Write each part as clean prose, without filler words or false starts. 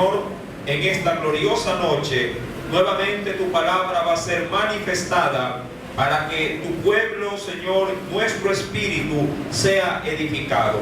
Señor, en esta gloriosa noche, nuevamente tu palabra va a ser manifestada para que tu pueblo, Señor, nuestro espíritu, sea edificado.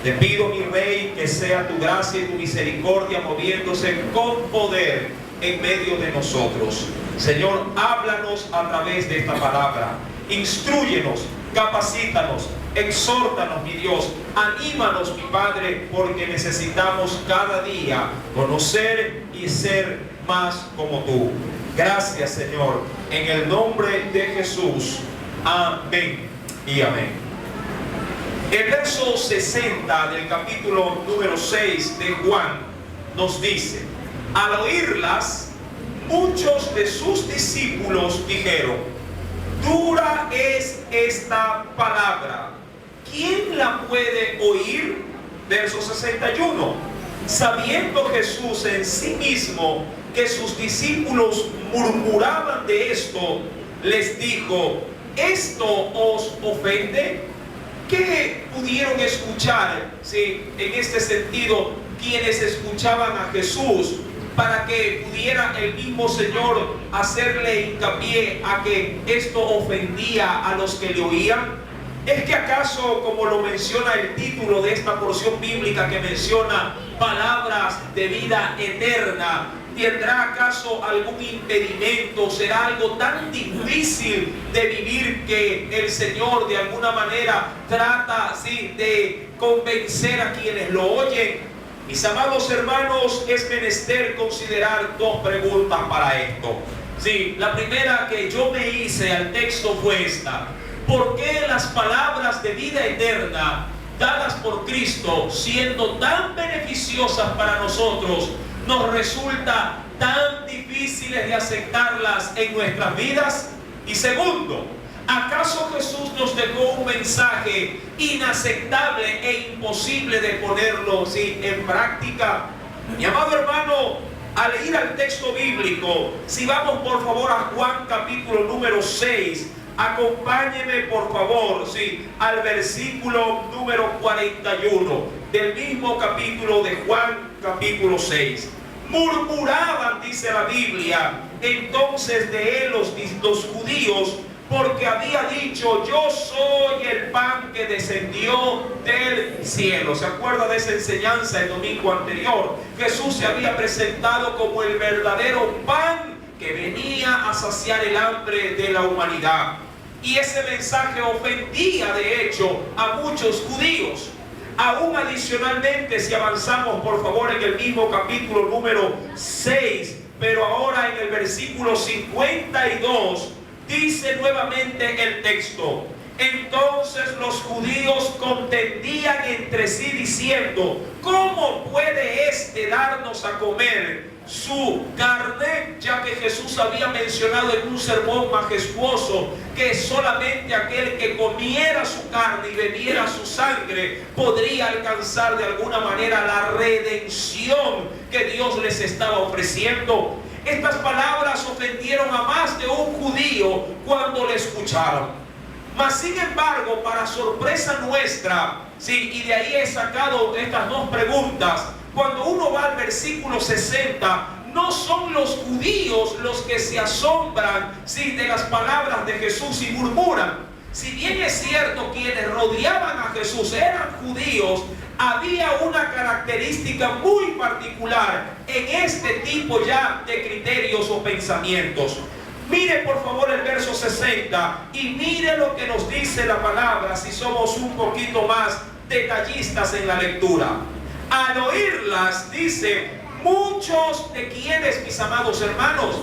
Te pido, mi Rey, que sea tu gracia y tu misericordia moviéndose con poder en medio de nosotros. Señor, háblanos a través de esta palabra. Instrúyenos, capacítanos, exhórtanos, mi Dios. Anímanos, mi Padre, porque necesitamos cada día conocer y ser más como tú. Gracias, Señor, en el nombre de Jesús. Amén y amén. El verso 60 del capítulo número 6 de Juan nos dice: al oírlas, muchos de sus discípulos dijeron: dura es esta palabra, ¿quién la puede oír? Verso 61. Sabiendo Jesús en sí mismo que sus discípulos murmuraban de esto, les dijo: ¿esto os ofende? ¿Qué pudieron escuchar, sí, en este sentido quienes escuchaban a Jesús, para que pudiera el mismo Señor hacerle hincapié a que esto ofendía a los que le oían? ¿Es que acaso, como lo menciona el título de esta porción bíblica que menciona palabras de vida eterna, tendrá acaso algún impedimento? ¿Será algo tan difícil de vivir que el Señor de alguna manera trata, sí, de convencer a quienes lo oyen? Mis amados hermanos, es menester considerar dos preguntas para esto. Sí, la primera que yo me hice al texto fue esta: ¿por qué las palabras de vida eterna dadas por Cristo, siendo tan beneficiosas para nosotros, nos resulta tan difíciles de aceptarlas en nuestras vidas? Y segundo, ¿acaso Jesús nos dejó un mensaje inaceptable e imposible de ponerlo, sí, en práctica? Mi amado hermano, al ir al texto bíblico, si vamos por favor a Juan capítulo número 6, acompáñeme por favor, sí, al versículo número 41 del mismo capítulo de Juan capítulo 6. Murmuraban, dice la Biblia, entonces de él los judíos, porque había dicho: yo soy el pan que descendió del cielo. ¿Se acuerda de esa enseñanza el domingo anterior? Jesús se había presentado como el verdadero pan que venía a saciar el hambre de la humanidad. Y ese mensaje ofendía de hecho a muchos judíos. Aún adicionalmente, si avanzamos por favor en el mismo capítulo número 6, pero ahora en el versículo 52, dice nuevamente el texto: entonces los judíos contendían entre sí diciendo: ¿cómo puede éste darnos a comer su carne? Ya que Jesús había mencionado en un sermón majestuoso que solamente aquel que comiera su carne y bebiera su sangre podría alcanzar de alguna manera la redención que Dios les estaba ofreciendo. Estas palabras ofendieron a más de un judío cuando le escucharon. Mas sin embargo, para sorpresa nuestra, sí, y de ahí he sacado estas dos preguntas, cuando uno va al versículo 60, no son los judíos los que se asombran, sí, de las palabras de Jesús y murmuran. Si bien es cierto, quienes rodeaban a Jesús eran judíos, había una característica muy particular en este tipo ya de criterios o pensamientos. Mire por favor el verso 60 y mire lo que nos dice la palabra, si somos un poquito más detallistas en la lectura. Al oírlas, dice, muchos de quienes, mis amados hermanos,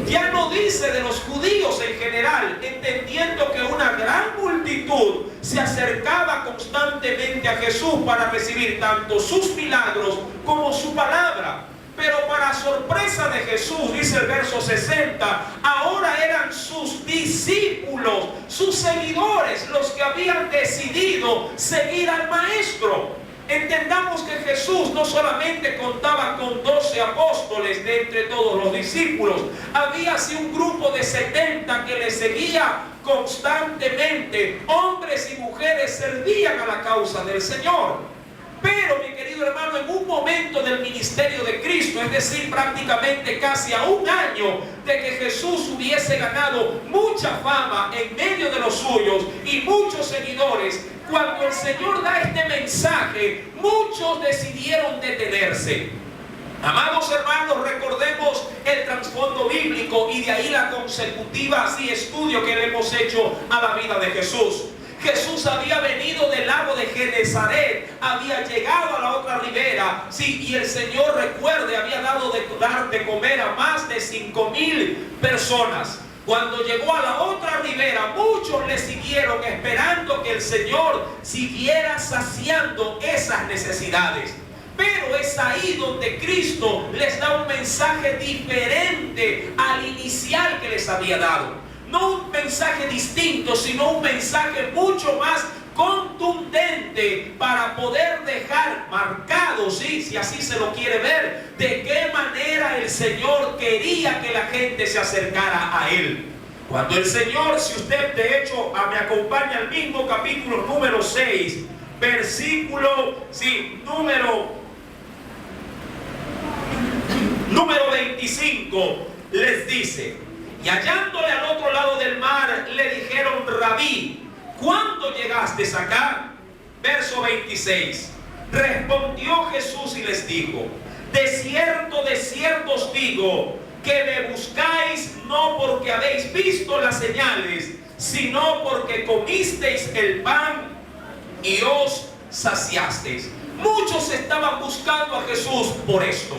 ya no dice de los judíos en general, entendiendo que una gran multitud se acercaba constantemente a Jesús para recibir tanto sus milagros como su palabra. Pero para sorpresa de Jesús, dice el verso 60, ahora eran sus discípulos, sus seguidores, los que habían decidido seguir al Maestro. Entendamos que Jesús no solamente contaba con 12 apóstoles de entre todos los discípulos, había así un grupo de 70 que le seguía constantemente. Hombres y mujeres servían a la causa del Señor. Pero, mi querido hermano, en un momento del ministerio de Cristo, es decir, prácticamente casi a un año de que Jesús hubiese ganado mucha fama en medio de los suyos y muchos seguidores, cuando el Señor da este mensaje, muchos decidieron detenerse. Amados hermanos, recordemos el trasfondo bíblico y de ahí la consecutiva estudio que le hemos hecho a la vida de Jesús. Jesús había venido del lago de Genezaret, había llegado a la otra ribera, y el Señor, recuerde, había dado de comer a más de 5,000 personas. Cuando llegó a la otra ribera, muchos le siguieron esperando que el Señor siguiera saciando esas necesidades. Pero es ahí donde Cristo les da un mensaje diferente al inicial que les había dado. No un mensaje distinto, sino un mensaje mucho más contundente para poder dejar marcado, si así se lo quiere ver, de qué manera el Señor quería que la gente se acercara a Él. Cuando el Señor, si usted de hecho me acompaña al mismo capítulo número 6, versículo número 25, les dice: y hallándole al otro lado del mar, le dijeron: Rabí, ¿cuándo llegaste acá? Verso 26. Respondió Jesús y les dijo: de cierto os digo, que me buscáis no porque habéis visto las señales, sino porque comisteis el pan y os saciasteis. Muchos estaban buscando a Jesús por esto.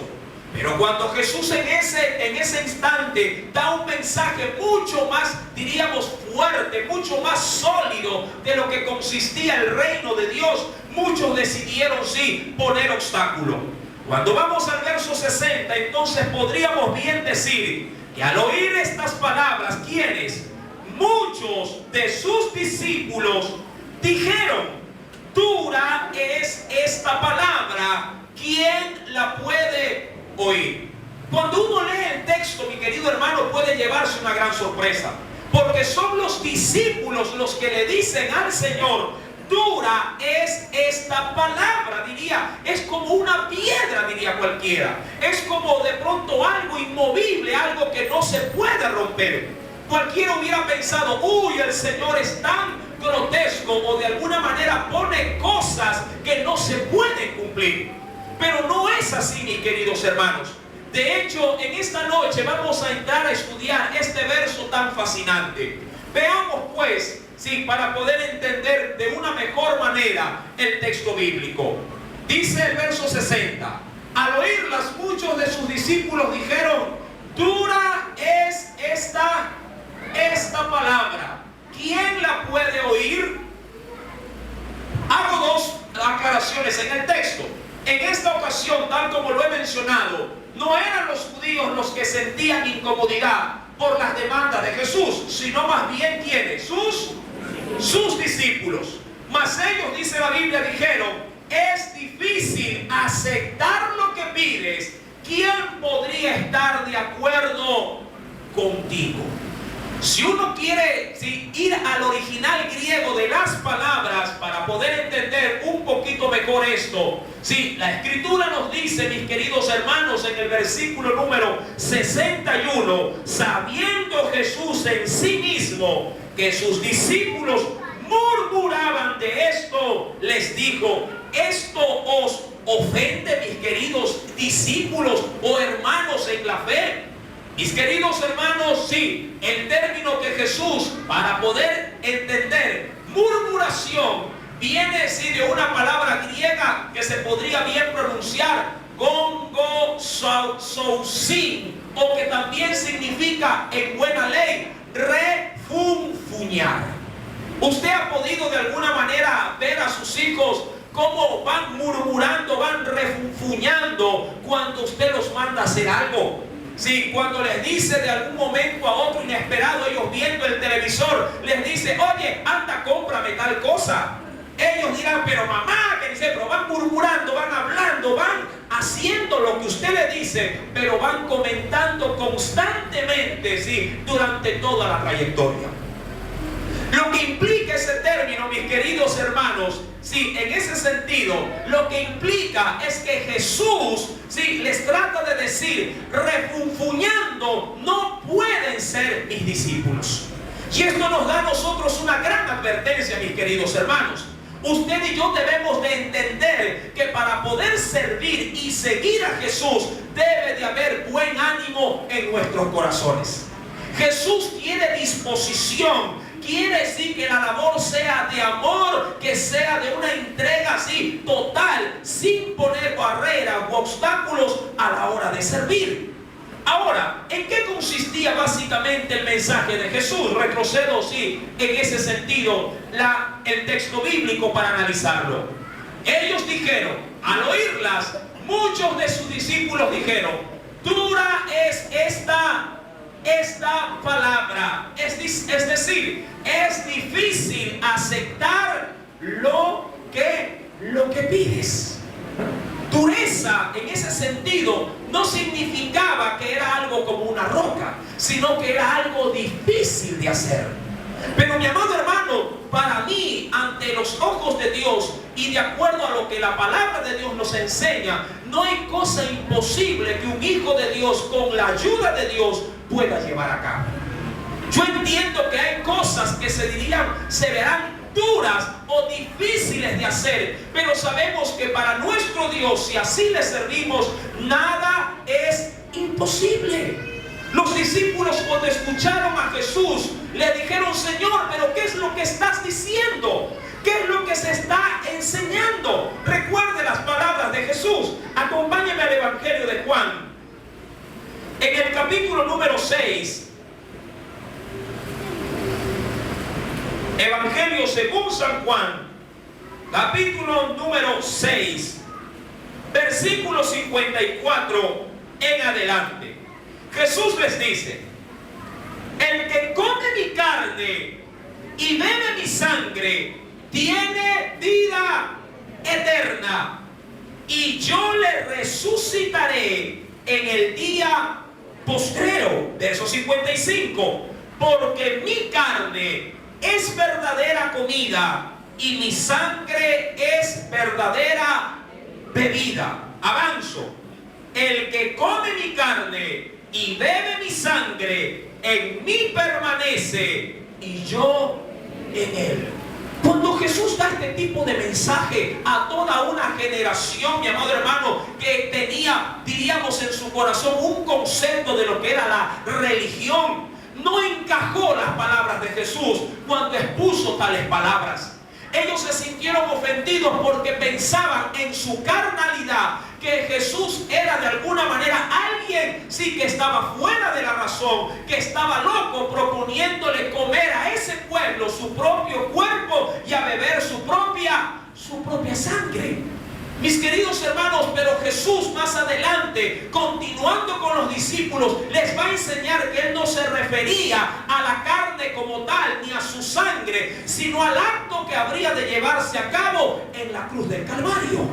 Pero cuando Jesús en ese instante da un mensaje mucho más, diríamos, fuerte, mucho más sólido de lo que consistía el reino de Dios, muchos decidieron poner obstáculo. Cuando vamos al verso 60, entonces podríamos bien decir que al oír estas palabras, ¿quiénes? Muchos de sus discípulos dijeron: dura es esta palabra, ¿quién la puede oír? Cuando uno lee el texto, mi querido hermano, puede llevarse una gran sorpresa, porque son los discípulos los que le dicen al Señor: dura es esta palabra, diría, es como una piedra, diría cualquiera, es como de pronto algo inmovible, algo que no se puede romper. Cualquiera hubiera pensado: uy, el Señor es tan grotesco, o de alguna manera pone cosas que no se pueden cumplir. Pero no es así, mis queridos hermanos. De hecho, en esta noche vamos a entrar a estudiar este verso tan fascinante. Veamos pues, para poder entender de una mejor manera el texto bíblico. Dice el verso 60: al oírlas, muchos de sus discípulos dijeron: dura es esta palabra, ¿quién la puede oír? Hago dos aclaraciones en el texto. En esta ocasión, tal como lo he mencionado, no eran los judíos los que sentían incomodidad por las demandas de Jesús, sino más bien ¿quiénes? Sus discípulos. Mas ellos, dice la Biblia, dijeron: es difícil aceptar lo que pides, ¿quién podría estar de acuerdo contigo? Si uno quiere ir al original griego de las palabras para poder entender un poquito mejor esto, la Escritura nos dice, mis queridos hermanos, en el versículo número 61, sabiendo Jesús en sí mismo que sus discípulos murmuraban de esto, les dijo: ¿esto os ofende, mis queridos discípulos o hermanos en la fe? Mis queridos hermanos, el término que Jesús, para poder entender murmuración, viene de una palabra griega que se podría bien pronunciar gongosousin, o que también significa en buena ley refunfuñar. Usted ha podido de alguna manera ver a sus hijos cómo van murmurando, van refunfuñando cuando usted los manda a hacer algo. Cuando les dice de algún momento a otro inesperado, ellos viendo el televisor, les dice: oye, anda, cómprame tal cosa. Ellos dirán: pero mamá, que dice, pero van murmurando, van hablando, van haciendo lo que usted le dice, pero van comentando constantemente, durante toda la trayectoria. Lo que implica ese término, mis queridos hermanos, sí, en ese sentido, lo que implica es que Jesús, sí, les trata de decir, refunfuñando, no pueden ser mis discípulos. Y esto nos da a nosotros una gran advertencia, mis queridos hermanos. Usted y yo debemos de entender que para poder servir y seguir a Jesús, debe de haber buen ánimo en nuestros corazones. Jesús quiere disposición. Quiere decir que la labor sea de amor, que sea de una entrega así total, sin poner barreras u obstáculos a la hora de servir. Ahora, ¿en qué consistía básicamente el mensaje de Jesús? Retrocedo, sí, en ese sentido, el texto bíblico para analizarlo. Ellos dijeron, al oírlas, muchos de sus discípulos dijeron, dura es esta palabra, es decir, es difícil aceptar lo que pides. Dureza en ese sentido no significaba que era algo como una roca, sino que era algo difícil de hacer. Pero mi amado hermano, para mí, ante los ojos de Dios y de acuerdo a lo que la palabra de Dios nos enseña, no hay cosa imposible que un hijo de Dios, con la ayuda de Dios, pueda llevar a cabo. Yo entiendo que hay cosas que se verán duras o difíciles de hacer, pero sabemos que para nuestro Dios, si así le servimos, nada es imposible. Los discípulos, cuando escucharon a Jesús, le dijeron, Señor, pero ¿qué es lo que estás diciendo? ¿Qué es lo que se está enseñando? Recuerde las palabras de Jesús. Acompáñeme al Evangelio de Juan. En el capítulo número 6, Evangelio según San Juan, capítulo número 6, versículo 54 en adelante. Jesús les dice, el que come mi carne y bebe mi sangre, tiene vida eterna, y yo le resucitaré en el día postrero. Verso 55, porque mi carne es verdadera comida y mi sangre es verdadera bebida. Avanzo. El que come mi carne y bebe mi sangre, en mí permanece y yo en él. Cuando Jesús da este tipo de mensaje a toda una generación, mi amado hermano, que tenía, diríamos, en su corazón un concepto de lo que era la religión, no encajó las palabras de Jesús cuando expuso tales palabras. Ellos se sintieron ofendidos porque pensaban en su carnalidad que Jesús era de alguna manera alguien, sí, que estaba fuera de la razón, que estaba loco, proponiéndole comer a ese pueblo su propio cuerpo y a beber su propia sangre. Mis queridos hermanos, pero Jesús más adelante, continuando con los discípulos, les va a enseñar que Él no se refería a la carne como tal, ni a su sangre, sino al acto que habría de llevarse a cabo en la cruz del Calvario.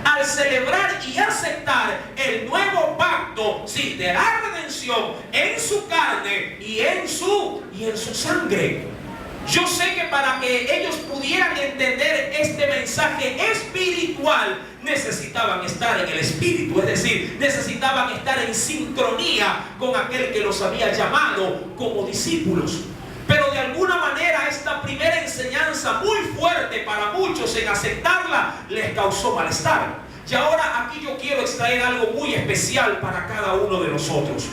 Al celebrar y aceptar el nuevo pacto, sí, de la redención en su carne y en su sangre. Yo sé que para que ellos pudieran entender este mensaje espiritual, necesitaban estar en el espíritu, es decir, necesitaban estar en sincronía con aquel que los había llamado como discípulos. Pero de alguna manera esta primera enseñanza, muy fuerte para muchos en aceptarla, les causó malestar. Y ahora aquí yo quiero extraer algo muy especial para cada uno de nosotros.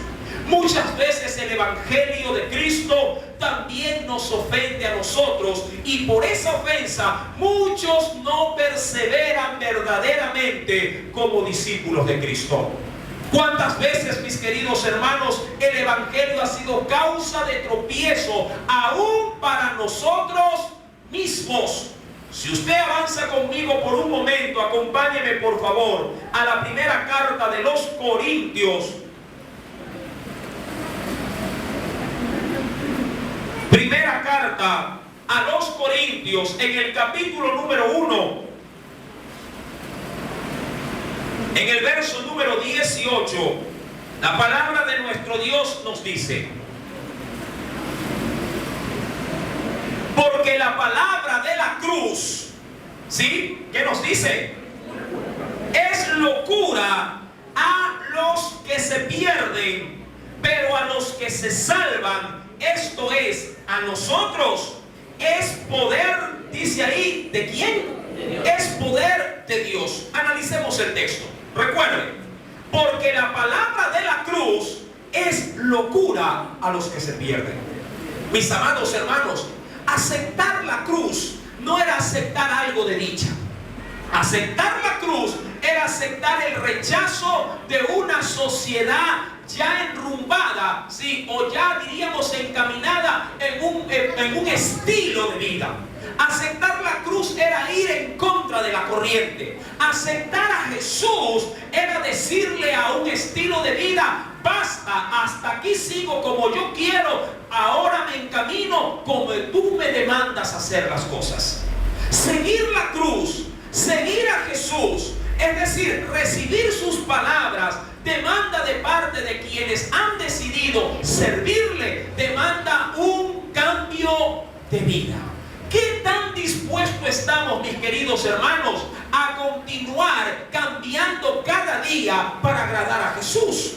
Muchas veces el Evangelio de Cristo también nos ofende a nosotros, y por esa ofensa muchos no perseveran verdaderamente como discípulos de Cristo. ¿Cuántas veces, mis queridos hermanos, el Evangelio ha sido causa de tropiezo aún para nosotros mismos? Si usted avanza conmigo por un momento, acompáñeme por favor a la primera carta de los Corintios. Primera carta a los Corintios, en el capítulo número 1, en el verso número 18, la palabra de nuestro Dios nos dice: Porque la palabra de la cruz, ¿sí? ¿Qué nos dice? Es locura a los que se pierden, pero a los que se salvan, esto es, a nosotros, es poder, dice ahí, ¿de quién? Es poder de Dios. Analicemos el texto. Recuerden, porque la palabra de la cruz es locura a los que se pierden. Mis amados hermanos, aceptar la cruz no era aceptar algo de dicha. Aceptar la cruz era aceptar el rechazo de una sociedad ya enrumbada, ¿sí? O ya diríamos encaminada en un estilo de vida. Aceptar la cruz era ir en contra de la corriente. Aceptar a Jesús era decirle a un estilo de vida: basta, hasta aquí sigo como yo quiero, ahora me encamino como tú me demandas hacer las cosas. Seguir la cruz, seguir a Jesús, es decir, recibir sus palabras, demanda de parte de quienes han decidido servirle, demanda un cambio de vida. ¿Qué tan dispuestos estamos, mis queridos hermanos, a continuar cambiando cada día para agradar a Jesús?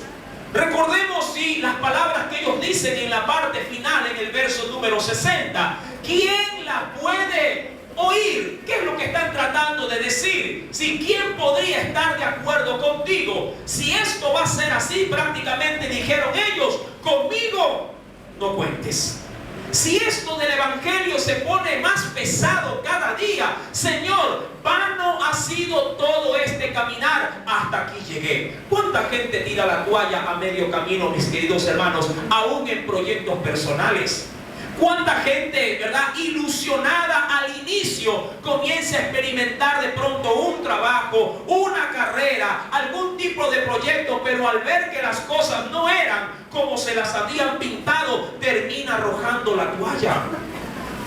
Recordemos las palabras que ellos dicen en la parte final, en el verso número 60. ¿Quién la puede oír? ¿Qué es lo que están tratando de decir? Si ¿quién podría estar de acuerdo contigo? Si esto va a ser así, prácticamente dijeron ellos, conmigo no cuentes. Si esto del evangelio se pone más pesado cada día, Señor, vano ha sido todo este caminar, hasta aquí llegué. ¿Cuánta gente tira la toalla a medio camino, mis queridos hermanos, aún en proyectos personales? ¿Cuánta gente, verdad, ilusionada al inicio comienza a experimentar de pronto un trabajo, una carrera, algún tipo de proyecto, pero al ver que las cosas no eran como se las habían pintado, termina arrojando la toalla?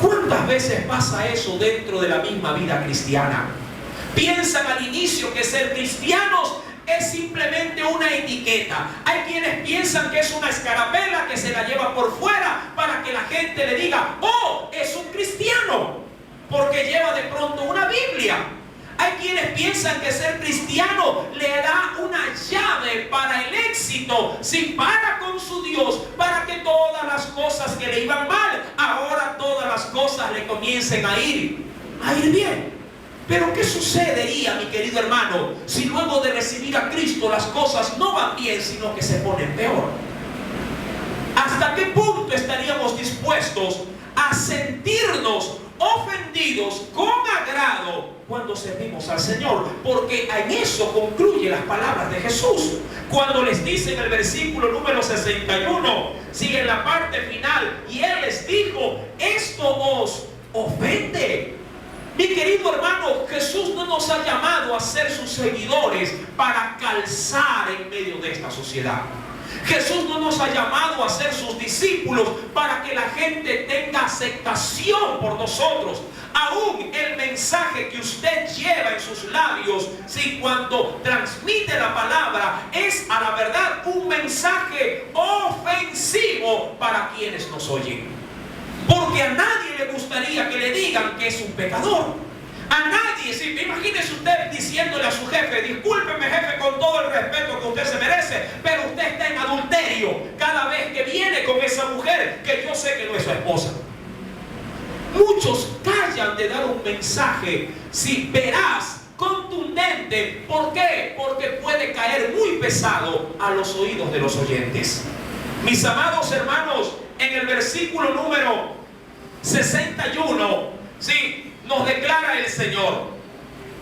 ¿Cuántas veces pasa eso dentro de la misma vida cristiana? Piensan al inicio que ser cristianos es simplemente una etiqueta. Hay quienes piensan que es una escarapela que se la lleva por fuera para que la gente le diga: oh, es un cristiano, porque lleva de pronto una Biblia. Hay quienes piensan que ser cristiano le da una llave para el éxito, si para con su Dios, para que todas las cosas que le iban mal, ahora todas las cosas le comiencen a ir bien. Pero ¿qué sucedería, mi querido hermano, si luego de recibir a Cristo las cosas no van bien, sino que se ponen peor? ¿Hasta qué punto estaríamos dispuestos a sentirnos ofendidos con agrado cuando servimos al Señor? Porque en eso concluye las palabras de Jesús. Cuando les dice en el versículo número 61, sigue en la parte final, y Él les dijo: esto os ofende. Mi querido hermano, Jesús no nos ha llamado a ser sus seguidores para calzar en medio de esta sociedad. Jesús no nos ha llamado a ser sus discípulos para que la gente tenga aceptación por nosotros. Aún el mensaje que usted lleva en sus labios, si cuando transmite la palabra, es a la verdad un mensaje ofensivo para quienes nos oyen. Porque a nadie le gustaría que le digan que es un pecador. A nadie. Sí, imagínese usted diciéndole a su jefe: discúlpeme, jefe, con todo el respeto que usted se merece, pero usted está en adulterio cada vez que viene con esa mujer que yo sé que no es su esposa. Muchos callan de dar un mensaje, si veraz, contundente. ¿Por qué? Porque puede caer muy pesado a los oídos de los oyentes. Mis amados hermanos, en el versículo número 61, sí, nos declara el Señor: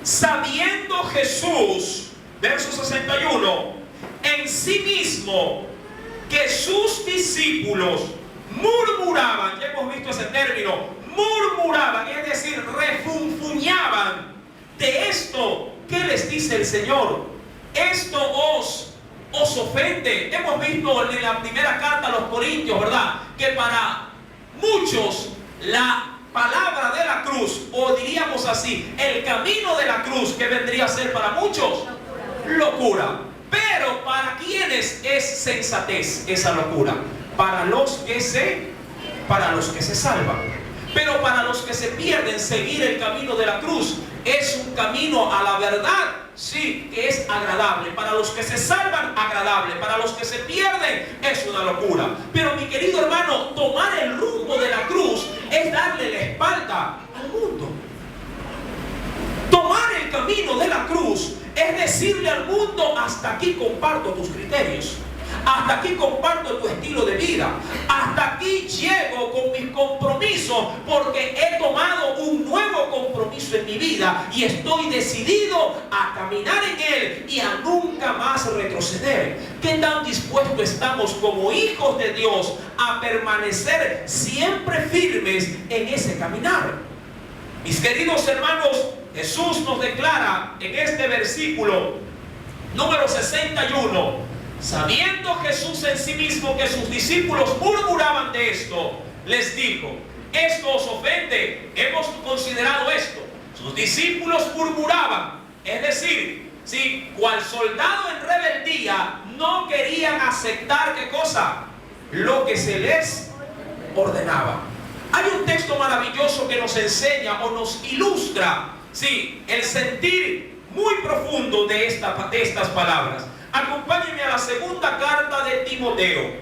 sabiendo Jesús, verso 61, en sí mismo que sus discípulos murmuraban. Ya hemos visto ese término, murmuraban, es decir, refunfuñaban de esto. ¿Qué les dice el Señor? Esto os ofende. Hemos visto en la primera carta a los Corintios, ¿verdad?, que para muchos la palabra de la cruz, o diríamos así, el camino de la cruz, que vendría a ser para muchos locura. Pero para quienes es sensatez esa locura, para los que se salvan. Pero para los que se pierden, seguir el camino de la cruz es un camino a la verdad, sí, que es agradable. Para los que se salvan, agradable. Para los que se pierden, es una locura. Pero mi querido hermano, tomar el rumbo de la cruz es darle la espalda al mundo. Tomar el camino de la cruz es decirle al mundo: hasta aquí comparto tus criterios, hasta aquí comparto tu estilo de vida, hasta aquí llego con mis compromisos, porque he tomado un nuevo compromiso en mi vida y estoy decidido a caminar en él y a nunca más retroceder. ¿Qué tan dispuestos estamos como hijos de Dios a permanecer siempre firmes en ese caminar? Mis queridos hermanos, Jesús nos declara en este versículo número 61, sabiendo Jesús en sí mismo que sus discípulos murmuraban de esto, les dijo: ¿esto os ofende? Hemos considerado esto. Sus discípulos murmuraban, es decir, si cual soldado en rebeldía no querían aceptar, ¿qué cosa? Lo que se les ordenaba. Hay un texto maravilloso que nos enseña o nos ilustra, sí, el sentir muy profundo de estas palabras. Acompáñenme a la segunda carta de Timoteo.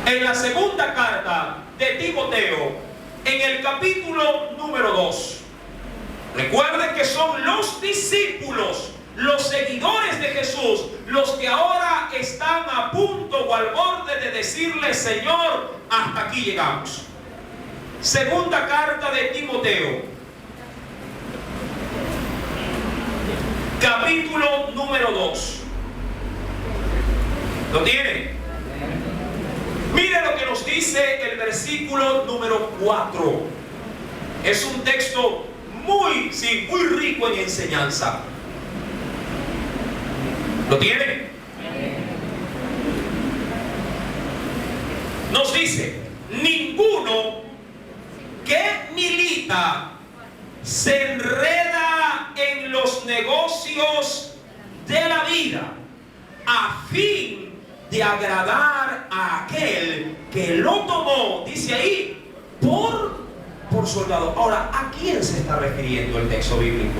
En la segunda carta de Timoteo, en el capítulo número 2. Recuerden que son los discípulos, los seguidores de Jesús, los que ahora están a punto o al borde de decirle: Señor, hasta aquí llegamos. Segunda carta de Timoteo, capítulo número 2. ¿Lo tiene? Mire lo que nos dice el versículo número 4. Es un texto muy rico en enseñanza. ¿Lo tiene? Nos dice: ninguno que milita se enreda en los negocios de la vida a fin de agradar a aquel que lo tomó, dice ahí, por soldado. Ahora, ¿a quién se está refiriendo el texto bíblico?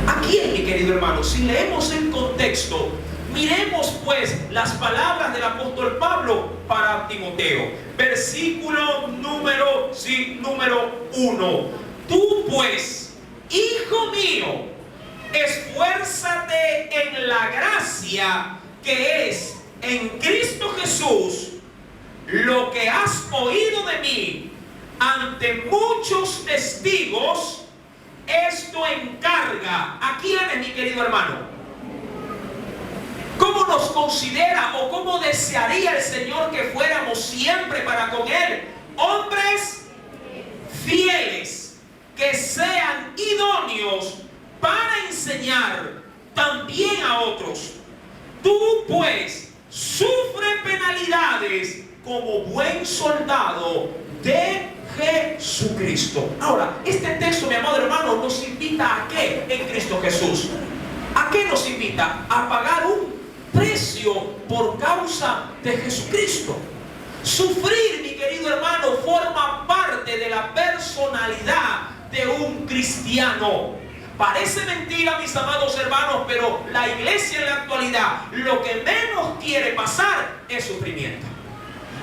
¿A quién, mi querido hermano? Si leemos el contexto, miremos pues las palabras del apóstol Pablo para Timoteo. Versículo número 1. Tú pues, hijo mío, esfuérzate en la gracia que es en Cristo Jesús. Lo que has oído de mí ante muchos testigos, esto encarga. ¿A quiénes, mi querido hermano? ¿Cómo nos considera o cómo desearía el Señor que fuéramos siempre para con Él? Hombres fieles, que sean idóneos para enseñar también a otros. Tú pues sufre penalidades como buen soldado de Jesucristo. Ahora, este texto, mi amado hermano, nos invita ¿a qué en Cristo Jesús? ¿A qué nos invita? A pagar un precio por causa de Jesucristo. Sufrir, mi querido hermano, forma parte de la personalidad de un cristiano. Parece mentira, mis amados hermanos, pero la iglesia en la actualidad lo que menos quiere pasar es sufrimiento.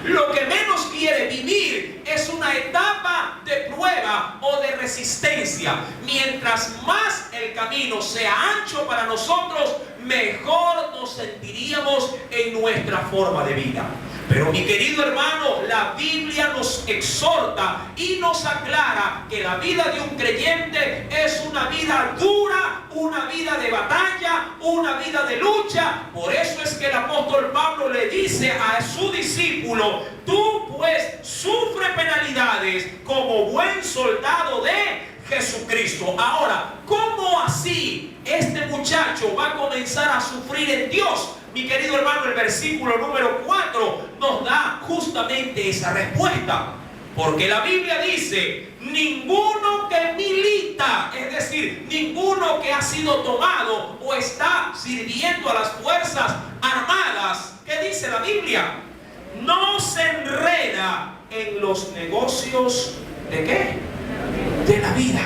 Lo que menos quiere vivir es una etapa de prueba o de resistencia. Mientras más el camino sea ancho para nosotros, mejor nos sentiríamos en nuestra forma de vida. Pero mi querido hermano, la Biblia nos exhorta y nos aclara que la vida de un creyente es una vida dura, una vida de batalla, una vida de lucha. Por eso es que el apóstol Pablo le dice a su discípulo: tú pues sufre penalidades como buen soldado de Jesucristo. Ahora, ¿cómo así este muchacho va a comenzar a sufrir en Dios? Mi querido hermano, el versículo número 4 nos da justamente esa respuesta. Porque la Biblia dice: ninguno que milita, es decir, ninguno que ha sido tomado o está sirviendo a las fuerzas armadas, ¿qué dice la Biblia? No se enreda en los negocios ¿de qué? De la vida.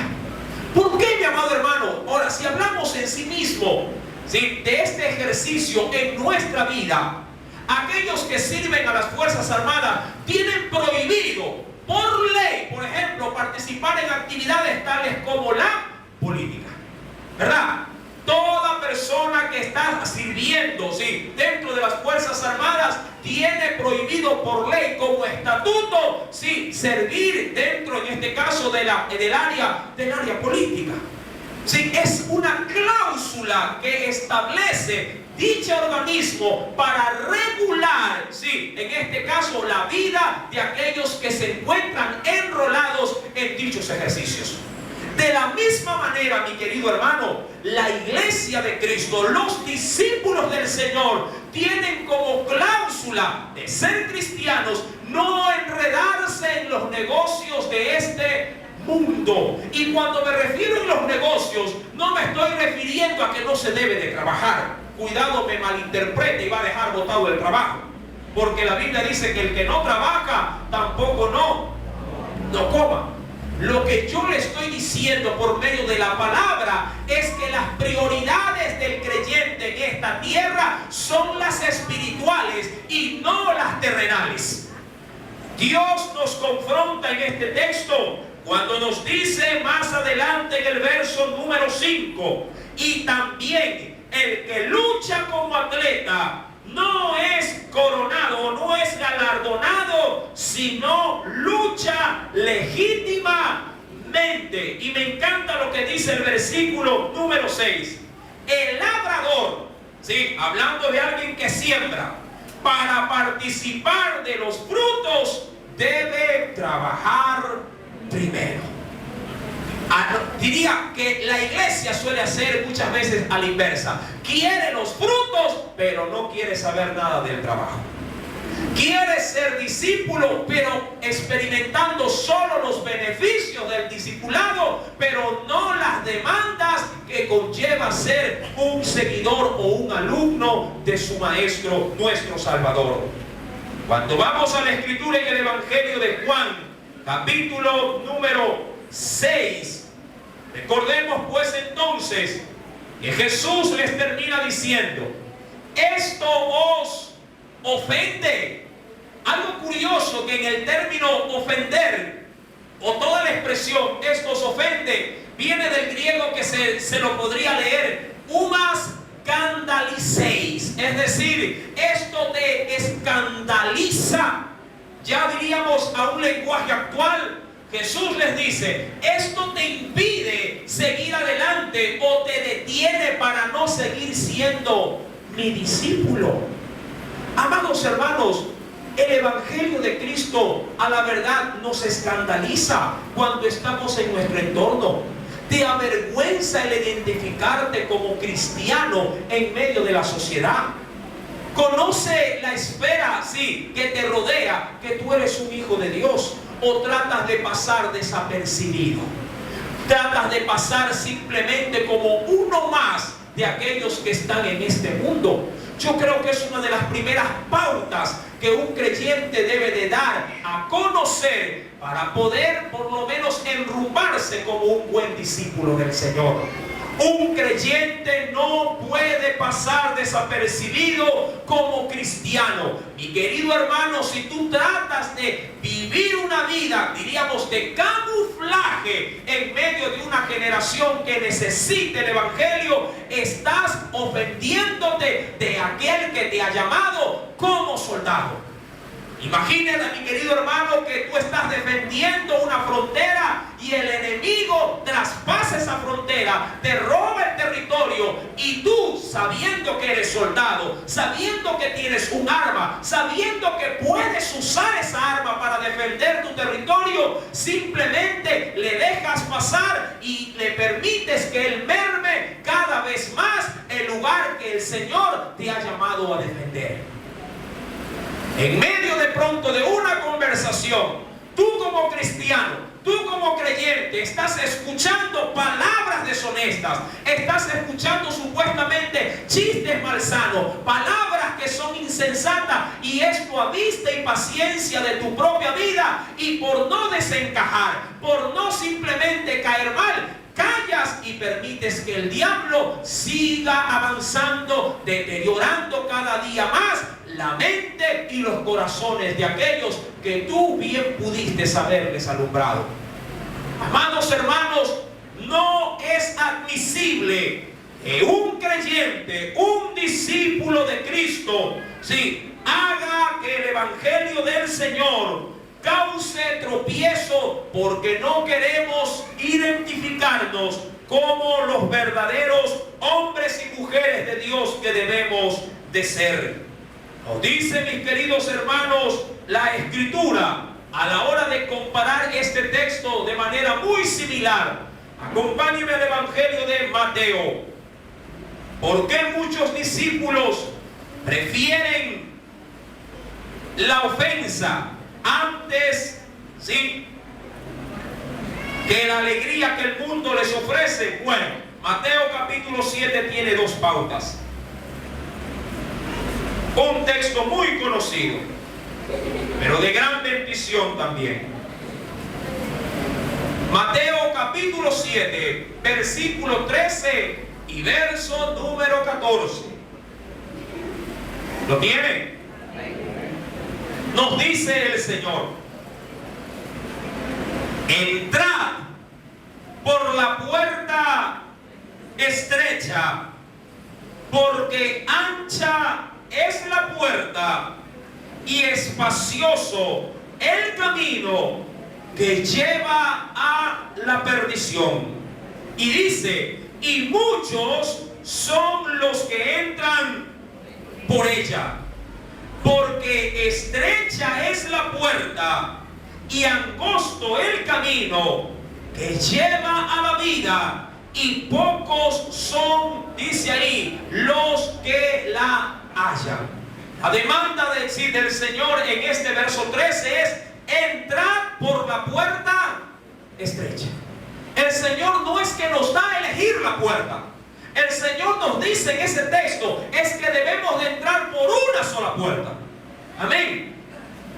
¿Por qué, mi amado hermano? Ahora, si hablamos en sí mismo, ¿sí?, de este ejercicio en nuestra vida, aquellos que sirven a las Fuerzas Armadas tienen prohibido por ley, por ejemplo, participar en actividades tales como la política, ¿verdad? Toda persona que está sirviendo, ¿sí?, dentro de las Fuerzas Armadas tiene prohibido por ley como estatuto, ¿sí?, servir dentro, en este caso, del área política. ¿Sí? Es una cláusula que establece dicho organismo para regular, ¿sí?, en este caso, la vida de aquellos que se encuentran enrolados en dichos ejercicios. De la misma manera, mi querido hermano, la iglesia de Cristo, los discípulos del Señor, tienen como cláusula de ser cristianos no enredarse en los negocios de este mundo. Y cuando me refiero en los negocios, no me estoy refiriendo a que no se debe de trabajar. Cuidado, me malinterprete y va a dejar botado el trabajo, porque la Biblia dice que el que no trabaja tampoco no coma. Lo que yo le estoy diciendo por medio de la palabra es que las prioridades del creyente en esta tierra son las espirituales y no las terrenales. Dios nos confronta en este texto cuando nos dice más adelante en el verso número 5: y también el que lucha como atleta no es coronado, no es galardonado, sino lucha legítimamente. Y me encanta lo que dice el versículo número 6. El labrador, ¿sí?, hablando de alguien que siembra, para participar de los frutos debe trabajar primero. Diría que la iglesia suele hacer muchas veces a la inversa. Quiere los frutos, pero no quiere saber nada del trabajo. Quiere ser discípulo, pero experimentando solo los beneficios del discipulado, pero no las demandas que conlleva ser un seguidor o un alumno de su Maestro, nuestro Salvador. Cuando vamos a la Escritura en el Evangelio de Juan, capítulo número 6, recordemos pues entonces que Jesús les termina diciendo: esto os ofende. Algo curioso que en el término ofender, o toda la expresión esto os ofende, viene del griego que se lo podría leer umas escandaliceis, es decir, esto te escandaliza. Ya diríamos a un lenguaje actual, Jesús les dice: esto te impide seguir adelante o te detiene para no seguir siendo mi discípulo. Amados hermanos, el Evangelio de Cristo a la verdad nos escandaliza cuando estamos en nuestro entorno. Te avergüenza el identificarte como cristiano en medio de la sociedad. Conoce la esfera, sí, que te rodea, que tú eres un hijo de Dios, o tratas de pasar desapercibido. Tratas de pasar simplemente como uno más de aquellos que están en este mundo. Yo creo que es una de las primeras pautas que un creyente debe de dar a conocer para poder por lo menos enrumbarse como un buen discípulo del Señor. Un creyente no puede pasar desapercibido como cristiano. Mi querido hermano, si tú tratas de vivir una vida, diríamos, de camuflaje en medio de una generación que necesite el Evangelio, estás ofendiéndote de aquel que te ha llamado como soldado. Imagínate, mi querido hermano, que tú estás defendiendo una frontera y el enemigo traspasa esa frontera, te roba el territorio, y tú, sabiendo que eres soldado, sabiendo que tienes un arma, sabiendo que puedes usar esa arma para defender tu territorio, simplemente le dejas pasar y le permites que él merme cada vez más el lugar que el Señor te ha llamado a defender. En medio de pronto de una conversación, tú como cristiano, tú como creyente, estás escuchando palabras deshonestas, estás escuchando supuestamente chistes malsanos, palabras que son insensatas, y esto a vista y paciencia de tu propia vida, y por no desencajar, por no simplemente caer mal, callas y permites que el diablo siga avanzando, deteriorando cada día más la mente y los corazones de aquellos que tú bien pudiste haberles alumbrado. Amados hermanos, no es admisible que un creyente, un discípulo de Cristo, haga que el evangelio del Señor cause tropiezo, porque no queremos identificarnos como los verdaderos hombres y mujeres de Dios que debemos de ser. Nos dice, mis queridos hermanos, la Escritura a la hora de comparar este texto de manera muy similar. Acompáñenme al Evangelio de Mateo. ¿Por qué muchos discípulos prefieren la ofensa antes, que la alegría que el mundo les ofrece? Bueno, Mateo capítulo 7 tiene dos pautas. Un texto muy conocido, pero de gran bendición también. Mateo capítulo 7, versículo 13 y verso número 14. ¿Lo tienen? Nos dice el Señor: entrad por la puerta estrecha, porque ancha es la puerta y espacioso el camino que lleva a la perdición. Y dice, y muchos son los que entran por ella, porque estrecha es la puerta y angosto el camino que lleva a la vida, y pocos son, dice ahí, los que la hallan. La demanda del Señor en este verso 13 es: entrar por la puerta estrecha. El Señor no es que nos da a elegir la puerta. El Señor nos dice en ese texto es que debemos de entrar por una sola puerta. Amén.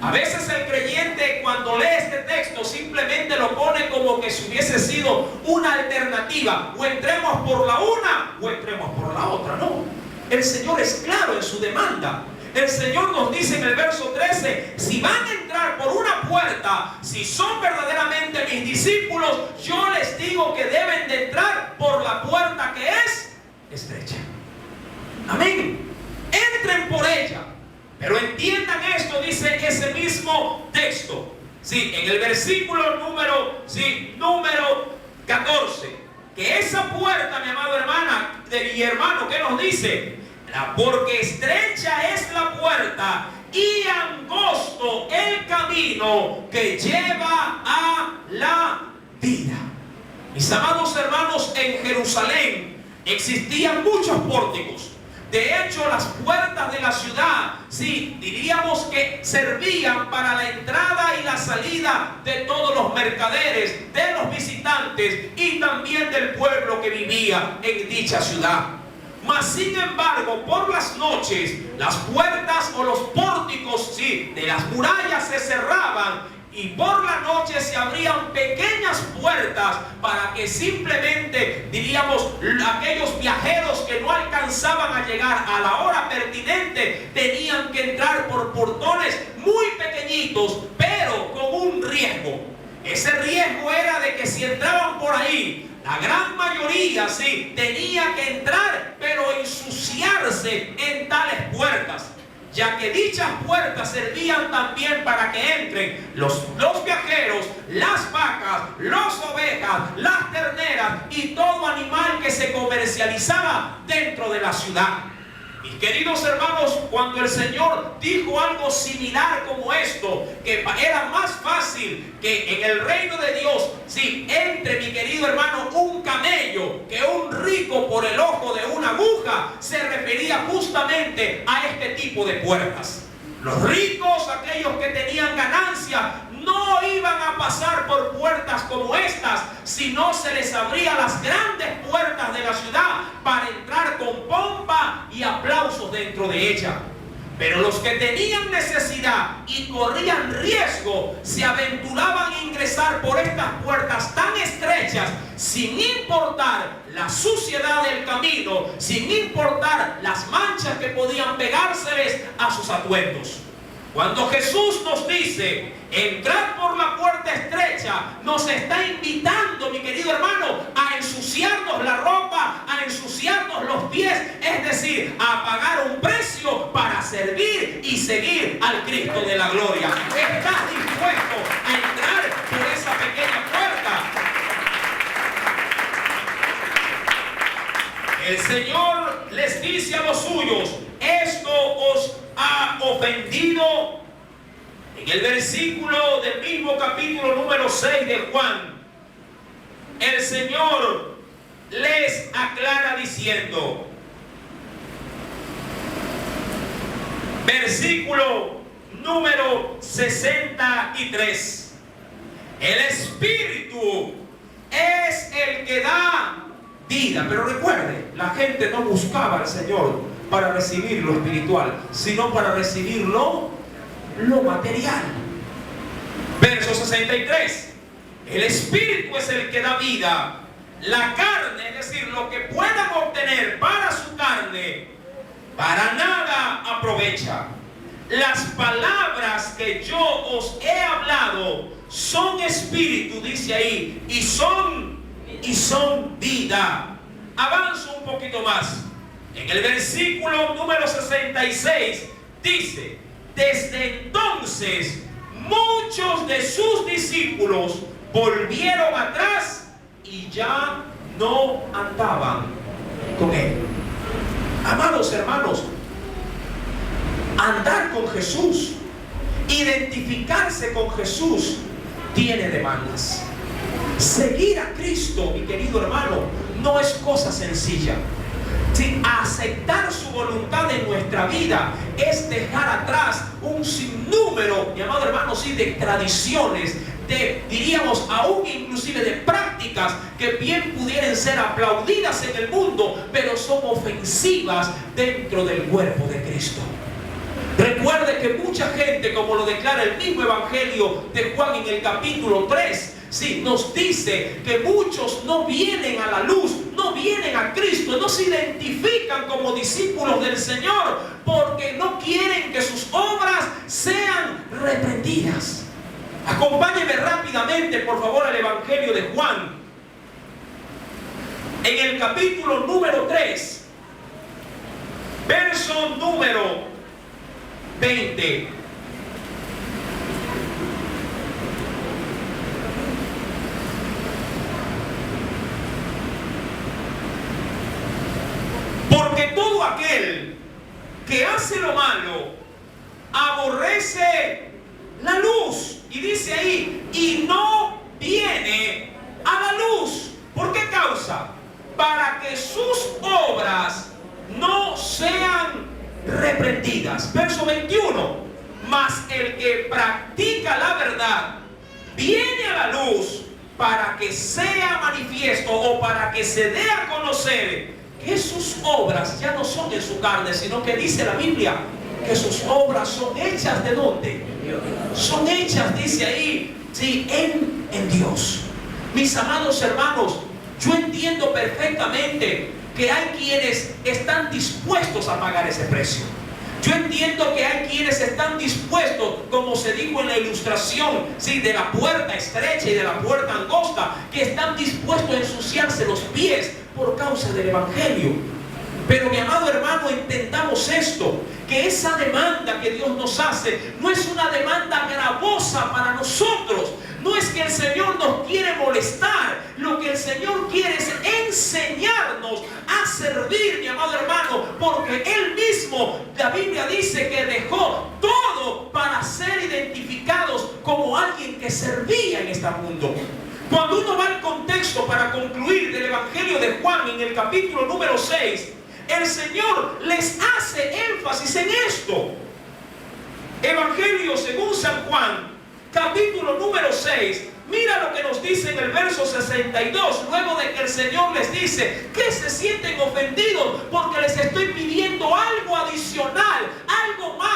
A veces el creyente, cuando lee este texto, simplemente lo pone como que si hubiese sido una alternativa: o entremos por la una o entremos por la otra. No, el Señor es claro en su demanda. El Señor nos dice en el verso 13: si van a entrar por una puerta, si son verdaderamente mis discípulos, yo les digo que deben de entrar por la puerta que es estrecha. Amén. Entren por ella. Pero entiendan esto, dice ese mismo texto, en el versículo número 14, que esa puerta, mi amado hermana y hermano, ¿qué nos dice? Porque estrecha es la puerta y angosto el camino que lleva a la vida. Mis amados hermanos, en Jerusalén existían muchos pórticos. De hecho, las puertas de la ciudad, diríamos que servían para la entrada y la salida de todos los mercaderes, de los visitantes y también del pueblo que vivía en dicha ciudad. Mas sin embargo, por las noches, las puertas o los pórticos de las murallas se cerraban, y por la noche se abrían pequeñas puertas para que simplemente, diríamos, aquellos viajeros que no alcanzaban a llegar a la hora pertinente tenían que entrar por portones muy pequeñitos, pero con un riesgo. Ese riesgo era de que si entraban por ahí, la gran mayoría tenía que entrar, pero ensuciarse en tales puertas, ya que dichas puertas servían también para que entren los viajeros, las vacas, las ovejas, las terneras y todo animal que se comercializaba dentro de la ciudad. Mis queridos hermanos, cuando el Señor dijo algo similar como esto, que era más fácil que en el reino de Dios entre, mi querido hermano, un camello que un rico por el ojo de una aguja, se refería justamente a este tipo de puertas. Los ricos, aquellos que tenían ganancia, no iban a pasar por puertas como estas, sino se les abría las grandes puertas de la ciudad para entrar con pompa y aplausos dentro de ella. Pero los que tenían necesidad y corrían riesgo se aventuraban a ingresar por estas puertas tan estrechas, sin importar la suciedad del camino, sin importar las manchas que podían pegárseles a sus atuendos. Cuando Jesús nos dice, entrad por la puerta estrecha, nos está invitando, mi querido hermano, a ensuciarnos la ropa, a ensuciarnos los pies, es decir, a pagar un precio para servir y seguir al Cristo de la gloria. ¿Estás dispuesto a entrar por esa pequeña puerta? El Señor les dice a los suyos, esto os ha ofendido. En el versículo del mismo capítulo número 6 de Juan, el Señor les aclara diciendo, versículo número 63, el Espíritu es el que da vida. Pero recuerde, la gente no buscaba al Señor para recibir lo espiritual, sino para recibir lo material. Verso 63, el Espíritu es el que da vida. La carne, es decir, lo que puedan obtener para su carne, para nada aprovecha. Las palabras que yo os he hablado son espíritu, dice ahí, y son vida. Avanzo un poquito más. En el versículo número 66 dice, desde entonces muchos de sus discípulos volvieron atrás y ya no andaban con él. Amados hermanos, andar con Jesús, identificarse con Jesús, tiene demandas. Seguir a Cristo, mi querido hermano, no es cosa sencilla. Sí, aceptar su voluntad en nuestra vida es dejar atrás un sinnúmero, mi amado hermano, sí, de tradiciones, diríamos aún inclusive de prácticas que bien pudieran ser aplaudidas en el mundo, pero son ofensivas dentro del cuerpo de Cristo. Recuerde que mucha gente, como lo declara el mismo Evangelio de Juan en el capítulo 3, sí, nos dice que muchos no vienen a la luz, no vienen a Cristo, no se identifican como discípulos del Señor porque no quieren que sus obras sean reprendidas. Acompáñenme rápidamente, por favor, al Evangelio de Juan. En el capítulo número 3, verso número 20. Porque todo aquel que hace lo malo aborrece la luz. Y dice ahí, y no viene a la luz. ¿Por qué causa? Para que sus obras no sean reprendidas. Verso 21, mas el que practica la verdad viene a la luz para que sea manifiesto o para que se dé a conocer que sus obras ya no son en su carne, sino que dice la Biblia que sus obras son hechas ¿de dónde? Son hechas, dice ahí, sí, en Dios. Mis amados hermanos, yo entiendo perfectamente que hay quienes están dispuestos a pagar ese precio. Yo entiendo que hay quienes están dispuestos, como se dijo en la ilustración, sí, de la puerta estrecha y de la puerta angosta, que están dispuestos a ensuciarse los pies por causa del Evangelio. Pero mi amado hermano, entendamos esto, que esa demanda que Dios nos hace no es una demanda gravosa para nosotros. No es que el Señor nos quiere molestar. Lo que el Señor quiere es enseñarnos a servir, mi amado hermano, porque Él mismo, la Biblia dice que dejó todo para ser identificados como alguien que servía en este mundo. Cuando uno va al contexto para concluir del Evangelio de Juan en el capítulo número 6, el Señor les hace énfasis en esto. Evangelio según San Juan, capítulo número 6, mira lo que nos dice en el verso 62, luego de que el Señor les dice que se sienten ofendidos porque les estoy pidiendo algo adicional, algo más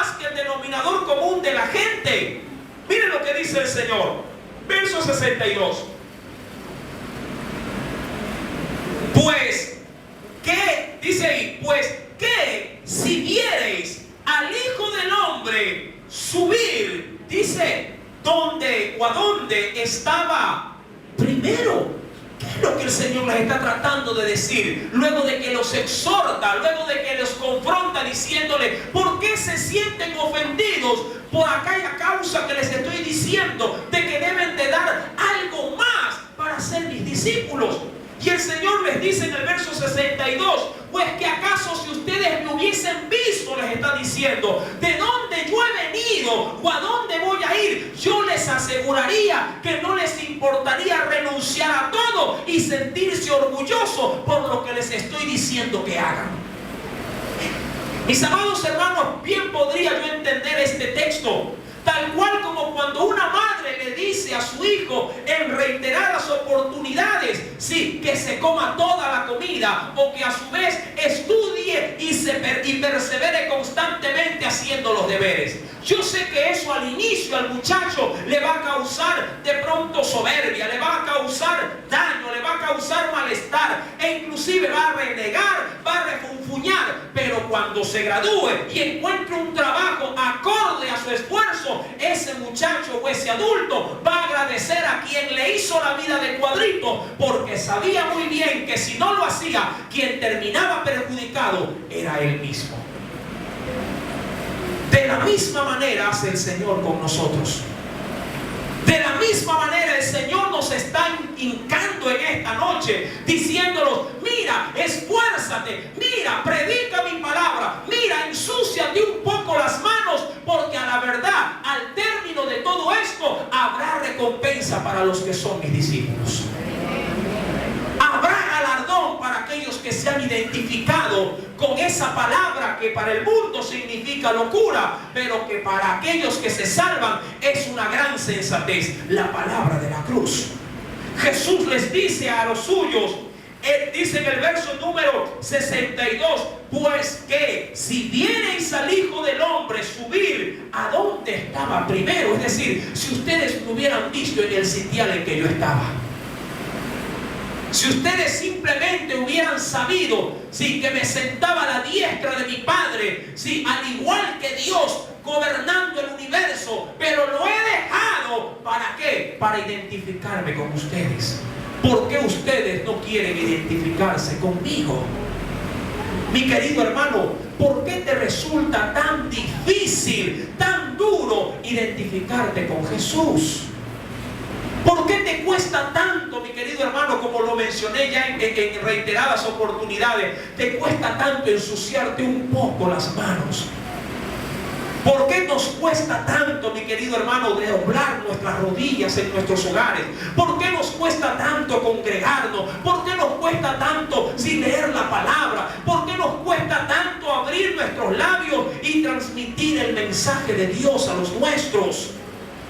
gente. Miren lo que dice el Señor. Verso 62. Pues, ¿qué? Dice ahí, pues, ¿qué si viereis al Hijo del Hombre subir? Dice, ¿dónde o a dónde estaba primero? ¿Qué es lo que el Señor les está tratando de decir? Luego de que los exhorta, luego de que los confronta diciéndole, ¿por qué se sienten ofendidos por aquella causa que les estoy diciendo de que deben de dar algo más para ser mis discípulos? Y el Señor les dice en el verso 62, pues que acaso si ustedes me hubiesen visto, les está diciendo, de dónde yo he venido o a dónde voy a ir, yo les aseguraría que no les importaría renunciar a todo y sentirse orgullosos por lo que les estoy diciendo que hagan. Mis amados hermanos, bien podría yo entender este texto tal cual como cuando una madre le dice a su hijo en reiteradas oportunidades, sí, que se coma toda la comida, o que a su vez estudie y persevere constantemente haciendo los deberes. Yo sé que eso al inicio al muchacho le va a causar de pronto soberbia, le va a causar daño, le va a causar malestar, e inclusive va a renegar, va a refunfuñar, pero cuando se gradúe y encuentre un trabajo acorde a su esfuerzo, ese muchacho o ese adulto va a agradecer a quien le hizo la vida de cuadrito, porque sabía muy bien que si no lo hacía, quien terminaba perjudicado era él mismo. De la misma manera hace el Señor con nosotros. De la misma manera el Señor nos está hincando en esta noche, diciéndonos, mira, esfuérzate, mira, predica mi palabra, mira, ensúciate un poco las manos, porque a la verdad, al término de todo esto, habrá recompensa para los que son mis discípulos. Habrá galardón para aquellos que se han identificado con esa palabra que para el mundo significa locura, pero que para aquellos que se salvan es una gran sensatez, la palabra de la cruz. Jesús les dice a los suyos, dice en el verso número 62, pues que si viereis al Hijo del Hombre subir a donde estaba primero, es decir, si ustedes me hubieran visto en el sitial en que yo estaba, si ustedes simplemente hubieran sabido, sí, que me sentaba a la diestra de mi Padre, sí, al igual que Dios gobernando el universo, pero lo he dejado, ¿para qué? Para identificarme con ustedes. ¿Por qué ustedes no quieren identificarse conmigo? Mi querido hermano, ¿por qué te resulta tan difícil, tan duro identificarte con Jesús? ¿Por qué te cuesta tanto, mi querido hermano, como lo mencioné ya en reiteradas oportunidades? Te cuesta tanto ensuciarte un poco las manos. ¿Por qué nos cuesta tanto, mi querido hermano, doblar nuestras rodillas en nuestros hogares? ¿Por qué nos cuesta tanto congregarnos? ¿Por qué nos cuesta tanto sin leer la palabra? ¿Por qué nos cuesta tanto abrir nuestros labios y transmitir el mensaje de Dios a los nuestros?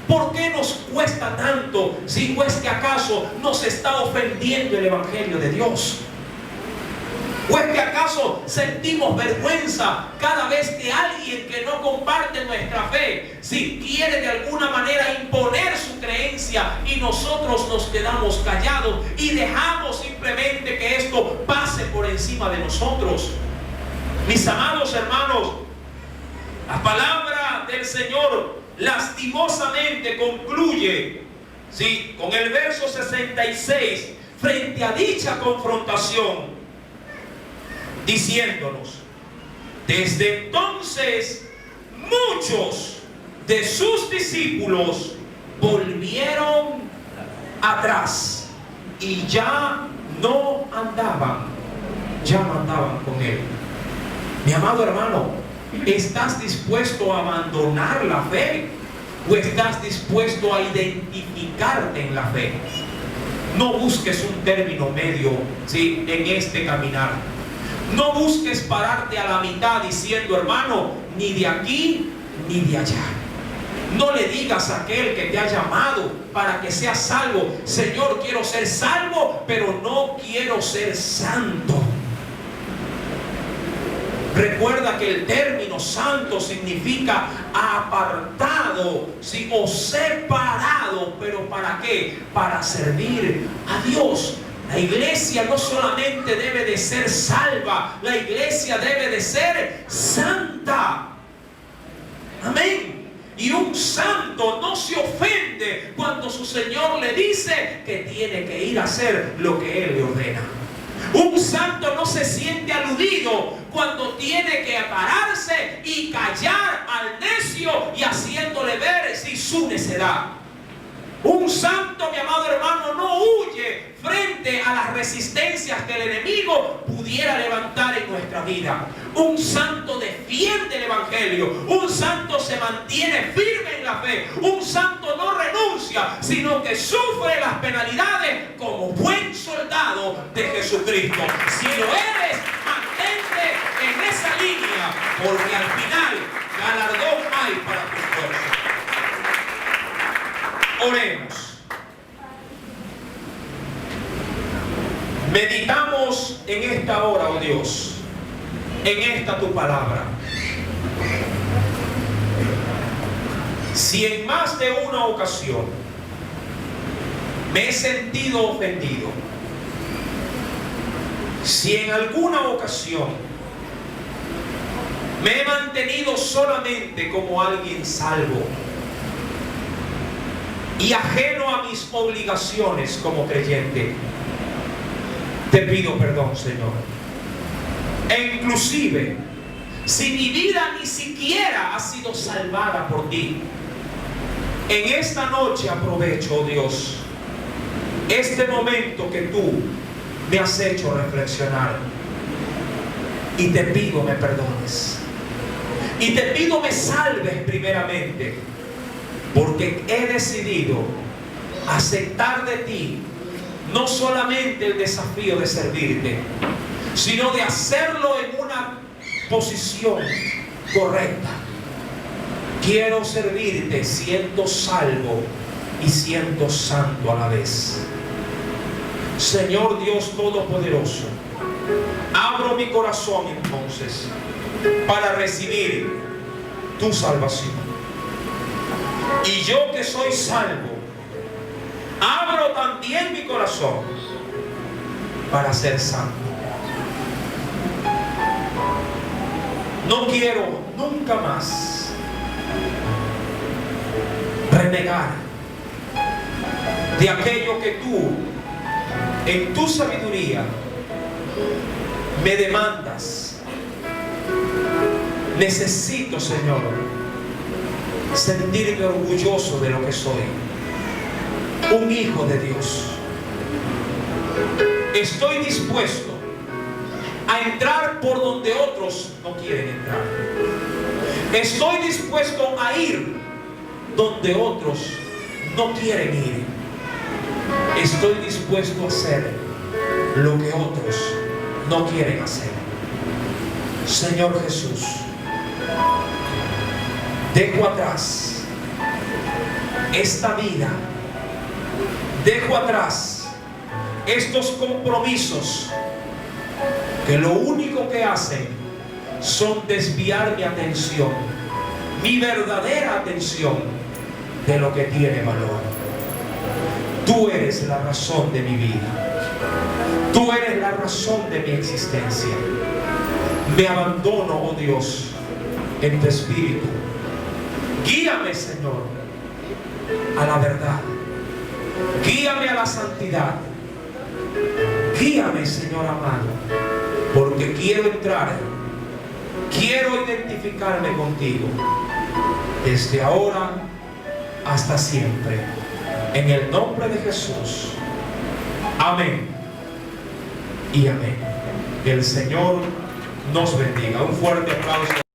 ¿Por qué nos cuesta tanto si no es que acaso nos está ofendiendo el Evangelio de Dios? ¿O es que acaso sentimos vergüenza cada vez que alguien que no comparte nuestra fe, si quiere de alguna manera imponer su creencia y nosotros nos quedamos callados y dejamos simplemente que esto pase por encima de nosotros? Mis amados hermanos, la palabra del Señor lastimosamente concluye, sí, con el verso 66 frente a dicha confrontación, diciéndonos: desde entonces muchos de sus discípulos volvieron atrás y ya no andaban con él. Mi amado hermano, ¿estás dispuesto a abandonar la fe o estás dispuesto a identificarte en la fe? No busques un término medio, ¿sí?, en este caminar. No busques pararte a la mitad diciendo: hermano, ni de aquí ni de allá. No le digas a aquel que te ha llamado para que seas salvo: Señor, quiero ser salvo, pero no quiero ser santo. Recuerda que el término santo significa apartado, ¿sí? O separado. ¿Pero para qué? Para servir a Dios. La iglesia no solamente debe de ser salva, la iglesia debe de ser santa. Amén. Y un santo no se ofende cuando su Señor le dice que tiene que ir a hacer lo que Él le ordena. Un santo no se siente aludido cuando tiene que pararse y callar al necio y haciéndole ver su necedad. Un santo, mi amado hermano, no huye frente a las resistencias que el enemigo pudiera levantar en nuestra vida. Un santo defiende el evangelio. Un santo se mantiene firme en la fe. Un santo no renuncia, sino que sufre las penalidades como buen soldado de Jesucristo. Si lo eres, mantente en esa línea, porque al final galardón hay para tu esfuerzo. Oremos. Meditamos en esta hora, oh Dios, en esta tu palabra. Si en más de una ocasión me he sentido ofendido, si en alguna ocasión me he mantenido solamente como alguien salvo y ajeno a mis obligaciones como creyente, te pido perdón, Señor. E inclusive, si mi vida ni siquiera ha sido salvada por ti, en esta noche aprovecho, oh Dios, este momento que tú me has hecho reflexionar, y te pido me perdones, y te pido me salves primeramente, porque he decidido aceptar de ti no solamente el desafío de servirte, sino de hacerlo en una posición correcta. Quiero servirte siendo salvo y siendo santo a la vez. Señor Dios Todopoderoso, abro mi corazón entonces para recibir tu salvación. Y yo que soy salvo, abro también mi corazón para ser santo. No quiero nunca más renegar de aquello que tú, en tu sabiduría, me demandas. Necesito, Señor, sentirme orgulloso de lo que soy, un hijo de Dios. Estoy dispuesto a entrar por donde otros no quieren entrar. Estoy dispuesto a ir donde otros no quieren ir. Estoy dispuesto a hacer lo que otros no quieren hacer. Señor Jesús, dejo atrás esta vida, dejo atrás estos compromisos que lo único que hacen son desviar mi atención, mi verdadera atención, de lo que tiene valor. Tú eres la razón de mi vida. Tú eres la razón de mi existencia. Me abandono, oh Dios, en tu espíritu. Guíame, Señor, a la verdad. Guíame a la santidad. Guíame, Señor amado, porque quiero entrar, quiero identificarme contigo desde ahora hasta siempre, en el nombre de Jesús. Amén y amén. Que el Señor nos bendiga. Un fuerte aplauso.